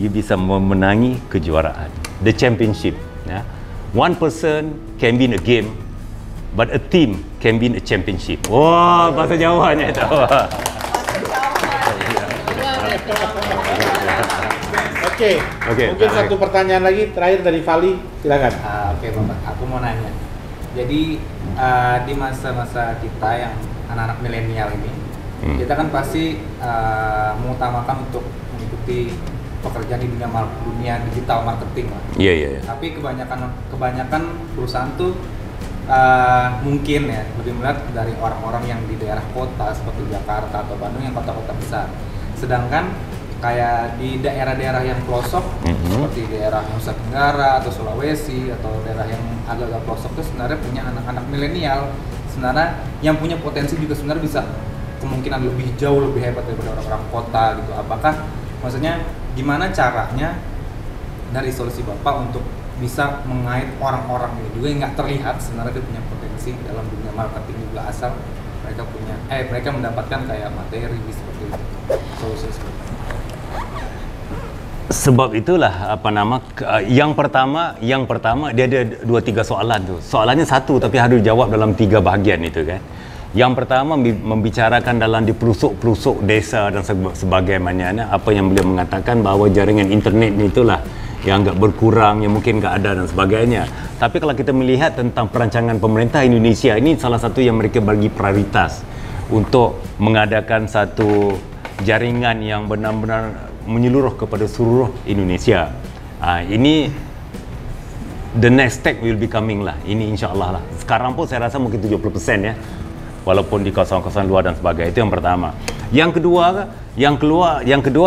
you bisa memenangi kejuaraan, the championship. Ya? One person can win a game, but a team can win a championship. Wah, bahasa Jawanya itu. Oke, mungkin satu pertanyaan lagi terakhir dari Vali, silakan. Oke Bapak, aku mau nanya. Jadi di masa-masa kita yang anak-anak milenial ini, kita kan pasti mengutamakan untuk mengikuti pekerjaan di dunia digital marketing lah. Iya. Tapi kebanyakan perusahaan tuh mungkin ya lebih melihat dari orang-orang yang di daerah kota seperti Jakarta atau Bandung yang kota-kota besar. Sedangkan kayak di daerah-daerah yang pelosok seperti daerah Nusa Tenggara atau Sulawesi atau daerah yang agak-agak pelosok itu sebenarnya punya anak-anak milenial sebenarnya yang punya potensi juga sebenarnya bisa kemungkinan jauh lebih hebat daripada orang-orang kota gitu. Apakah maksudnya gimana caranya dari solusi Bapak untuk bisa mengait orang-orang ini juga yang nggak terlihat sebenarnya dia punya potensi dalam dunia marketing juga asal mereka mendapatkan kayak materi seperti itu. Solusi seperti itu. Sebab itulah yang pertama dia ada 2-3 soalan tu. Soalannya satu tapi harus dijawab dalam 3 bahagian itu kan. Yang pertama membicarakan dalam di pelosok-pelosok desa dan sebagainya, apa yang beliau mengatakan bahawa jaringan internet ni itulah yang agak berkurang, yang mungkin enggak ada dan sebagainya. Tapi kalau kita melihat tentang perancangan pemerintah Indonesia, ini salah satu yang mereka bagi prioritas untuk mengadakan satu jaringan yang benar-benar menyeluruh kepada seluruh Indonesia. Ini the next step will be coming lah. Ini insya-Allah lah. Sekarang pun saya rasa mungkin 70% ya. Walaupun di kawasan-kawasan luar dan sebagainya. Itu yang pertama. Yang kedua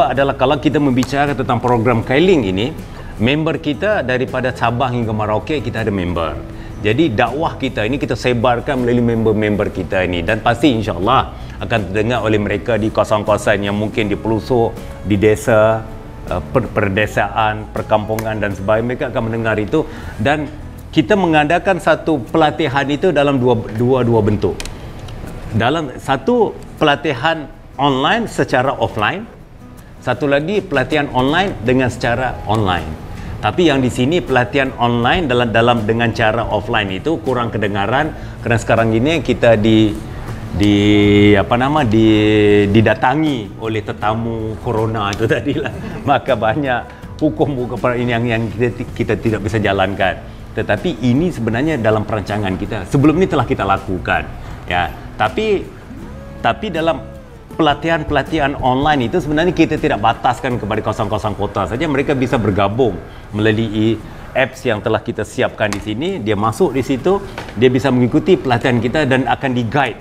adalah kalau kita membicarakan tentang program Kailing ini, member kita daripada Sabang hingga Merauke kita ada member. Jadi dakwah kita ini kita sebarkan melalui member-member kita ini dan pasti insya-Allah akan terdengar oleh mereka di kawasan-kawasan yang mungkin di pelosok, di desa, perdesaan, perkampungan dan sebagainya. Mereka akan mendengar itu dan kita mengadakan satu pelatihan itu dalam dua bentuk. Dalam satu pelatihan online secara offline, satu lagi pelatihan online dengan secara online. Tapi yang di sini pelatihan online dengan cara offline itu kurang kedengaran kerana sekarang ini kita didatangi oleh tetamu corona itu tadilah. Maka banyak hukum ini yang kita tidak bisa jalankan. Tetapi ini sebenarnya dalam perancangan kita. Sebelum ini telah kita lakukan. Ya, tapi dalam pelatihan online itu sebenarnya kita tidak bataskan kepada kawasan-kawasan kota saja. Mereka bisa bergabung melalui apps yang telah kita siapkan di sini. Dia masuk di situ, dia bisa mengikuti pelatihan kita dan akan di-guide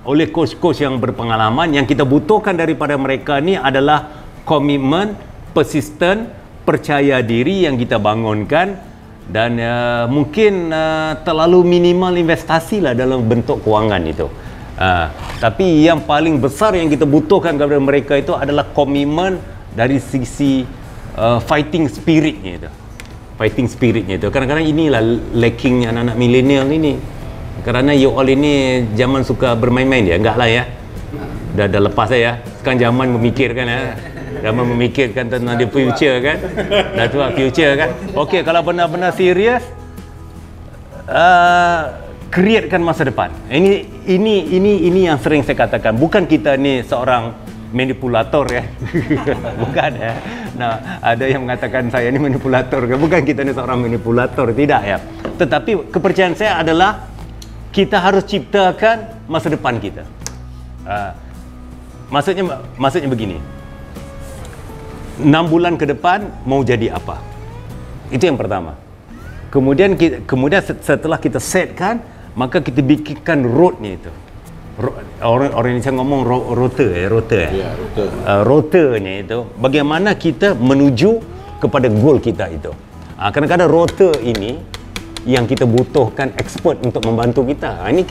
oleh coach-coach yang berpengalaman. Yang kita butuhkan daripada mereka ni adalah komitmen, persisten, percaya diri yang kita bangunkan dan mungkin terlalu minimal investasi lah dalam bentuk kewangan itu. Tapi yang paling besar yang kita butuhkan kepada mereka itu adalah komitmen dari sisi fighting spiritnya itu. Fighting spiritnya itu. Kadang-kadang inilah lackingnya anak-anak milenial ini. Kerana you all ini zaman suka bermain-main dia, enggak lah ya. Dah lepas ya. Sekarang zaman memikirkan ya. Zaman memikirkan tentang the future kan. Dah tua future kan. Okey, kalau benar-benar serius createkan masa depan. Ini yang sering saya katakan. Bukan kita ni seorang manipulator ya. Bukan ya. Nah, ada yang mengatakan saya ni manipulator kan. Bukan kita ni seorang manipulator, tidak ya. Tetapi kepercayaan saya adalah kita harus ciptakan masa depan kita. Maksudnya begini. 6 bulan ke depan mau jadi apa? Itu yang pertama. Kemudian setelah kita setkan, maka kita bikinkan roadnya itu. Orang Indonesia ngomong rute. Rutenya itu bagaimana kita menuju kepada goal kita itu. Kadang-kadang rute ini yang kita butuhkan expert untuk membantu kita. Ini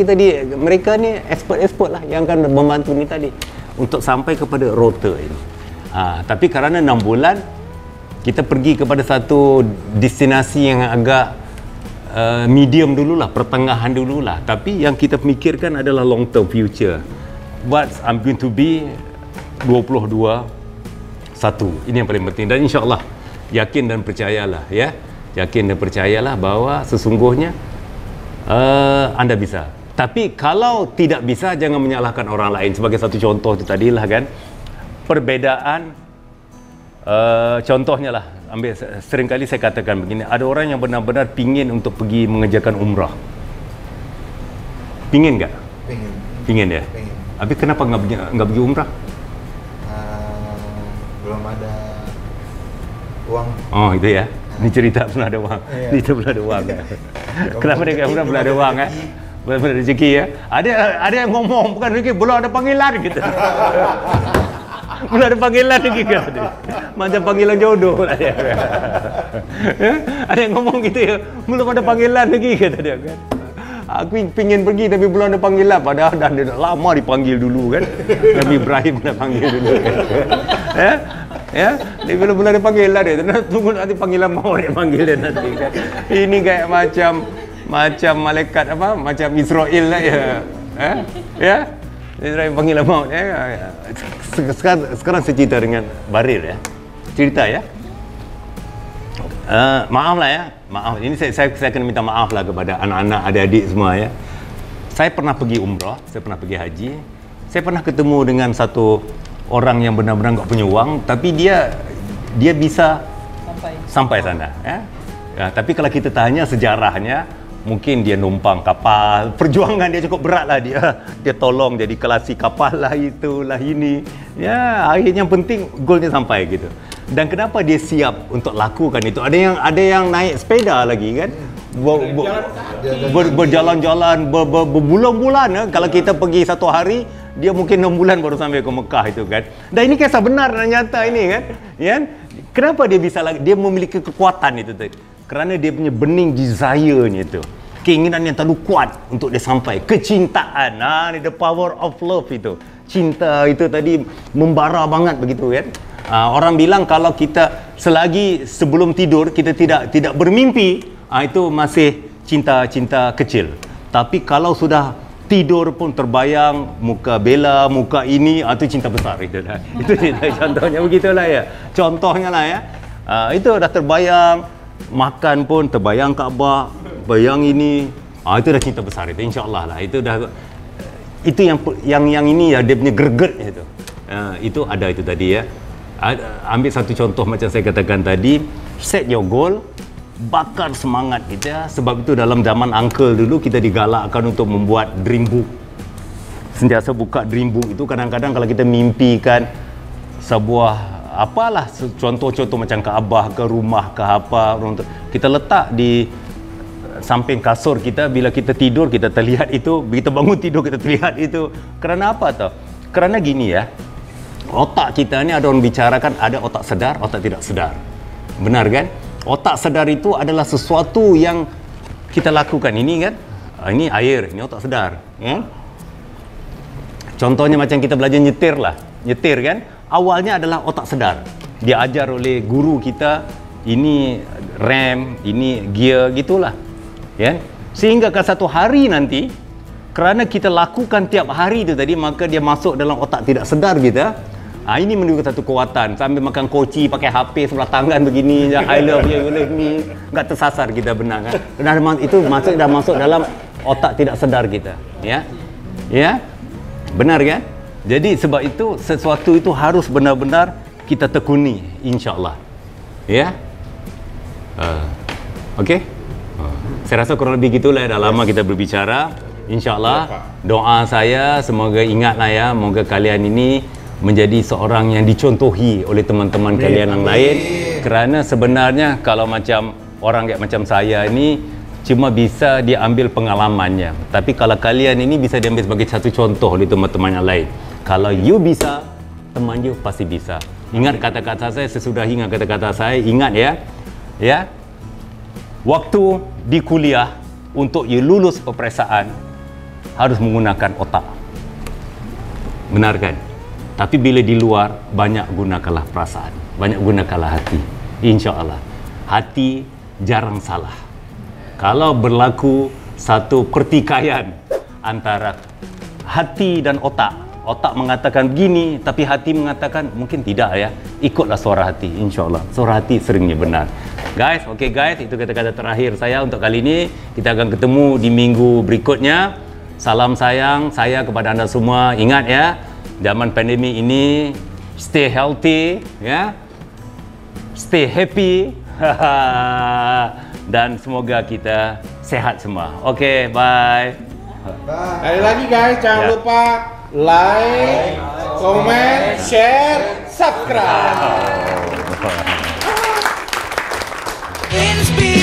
mereka ni expert lah yang akan membantu ni tadi untuk sampai kepada rute ini. Tapi kerana 6 bulan kita pergi kepada satu destinasi yang agak medium dululah, pertengahan dululah. Tapi yang kita fikirkan adalah long term future. What I'm going to be 22 1. Ini yang paling penting, dan insya-Allah yakin dan percayalah ya. Yakin dan percayalah bahawa sesungguhnya anda bisa. Tapi kalau tidak bisa, jangan menyalahkan orang lain. Sebagai satu contoh itu tadilah kan, perbedaan contohnya lah, ambil seringkali saya katakan begini, ada orang yang benar-benar pingin untuk pergi mengerjakan umrah. Pingin tak? Pingin ya? Pengen. Tapi kenapa nggak pergi umrah? Belum ada uang. Oh itu ya, ini cerita belum ada uang. Iya. Itu belum ada uang ya. Kenapa dia kata belum ada uang ya? Belum ada rezeki ya. Ada yang ngomong bukan rezeki, belum ada panggilan gitu. Belum ada panggilan lagi kan? Macam panggilan jodoh lah dia. Ya? Ada yang ngomong gitu ya, belum ada panggilan lagi kata dia kan. Aku pingin pergi tapi belum ada panggilan, padahal dah lama dipanggil dulu kan. Nabi Ibrahim dah panggil dulu kan. Ya, dia belum ada panggilan dia. Tunggu nanti panggilan mau dia panggil dia nanti kan. Ini kayak macam malaikat apa? Macam Israel lah ya. Ya. Israel panggilan maut ya. Sekarang saya cerita dengan Baril ya. Cerita ya. Maaf lah ya. Maaf. Ini saya kena minta maaf lah kepada anak-anak, adik-adik semua ya. Saya pernah pergi umrah, saya pernah pergi haji. Saya pernah ketemu dengan satu orang yang benar-benar enggak punya uang, tapi dia bisa sampai sana ya. Ya, tapi kalau kita tanya sejarahnya, mungkin dia numpang kapal, perjuangan dia cukup berat lah, dia tolong jadi kelasi kapal lah, itulah ini ya, akhirnya yang penting goalnya sampai gitu. Dan kenapa dia siap untuk lakukan itu? Ada yang naik sepeda lagi kan, berjalan-jalan berbulan-bulan ya. Kalau kita pergi satu hari, dia mungkin 6 bulan baru sampai ke Mekah itu kan. Dan ini kisah benar dan nyata ini kan ya. Kenapa dia bisa lagi, dia memiliki kekuatan itu tadi? Kerana dia punya burning desire-nya itu, keinginan yang terlalu kuat untuk dia sampai, kecintaan. The power of love itu, cinta itu tadi membara banget begitu kan. Orang bilang kalau kita selagi sebelum tidur kita tidak bermimpi, itu masih cinta kecil. Tapi kalau sudah tidur pun terbayang muka Bella, muka ini, itu cinta besar itu dah. Itu contohnya begitulah ya. Contohnya lah ya. Itu dah terbayang, makan pun terbayang Kaabah, bayang ini, itu dah cinta besar itu, insya-Allah lah. Itu dah, itu yang ini ya, dia punya greget itu. Itu ada itu tadi ya. Ambil satu contoh macam saya katakan tadi, set your goal, bakar semangat kita. Sebab itu dalam zaman uncle dulu kita digalakkan untuk membuat dream book. Sentiasa buka dream book itu. Kadang-kadang kalau kita mimpikan sebuah apalah, contoh-contoh macam Kaabah ke rumah ke apa, kita letak di samping kasur kita. Bila kita tidur kita terlihat itu, begitu bangun tidur kita terlihat itu. Kerana apa tau? Kerana gini ya, otak kita ni ada orang bicarakan ada otak sedar, otak tidak sedar. Benar kan? Otak sedar itu adalah sesuatu yang kita lakukan. Ini kan, ini air, ini otak sedar ya? Contohnya macam kita belajar nyetir lah. Nyetir kan, awalnya adalah otak sedar. Dia ajar oleh guru kita, ini rem, ini gear, gitulah ya. Sehingga ke satu hari nanti, kerana kita lakukan tiap hari itu tadi, maka dia masuk dalam otak tidak sedar kita. Ini menunjukkan satu kekuatan. Sambil makan koci, pakai HP sebelah tangan begini, I love you, ni, enggak tersasar kita benar kan. Itu dah masuk dalam otak tidak sedar kita ya. Ya, benar kan? Jadi sebab itu sesuatu itu harus benar-benar kita tekuni, insya-Allah. Ya. Okey. Saya rasa kurang lebih gitulah, dah lama kita berbicara. Insya-Allah doa saya semoga ingatlah ya, semoga kalian ini menjadi seorang yang dicontohi oleh teman-teman kalian yang lain. Kerana sebenarnya kalau macam orang kayak macam saya ini cuma bisa diambil pengalamannya. Tapi kalau kalian ini bisa diambil sebagai satu contoh oleh teman-teman yang lain. Kalau you bisa, teman you pasti bisa. Ingat kata-kata saya, sesudah ingat kata-kata saya, ingat ya. Ya. Waktu di kuliah untuk you lulus peperiksaan harus menggunakan otak. Benar kan? Tapi bila di luar, banyak gunakanlah perasaan, banyak gunakanlah hati. Insya Allah. Hati jarang salah. Kalau berlaku satu pertikaian antara hati dan otak, otak mengatakan begini, tapi hati mengatakan mungkin tidak ya. Ikutlah suara hati, insya Allah. Suara hati seringnya benar. Guys, oke guys, itu kata-kata terakhir saya untuk kali ini. Kita akan ketemu di minggu berikutnya. Salam sayang saya kepada anda semua. Ingat ya, zaman pandemi ini, stay healthy, ya, stay happy, dan semoga kita sehat semua. Oke, bye. Sekali lagi guys, jangan lupa like, comment, share, subscribe. Inspire.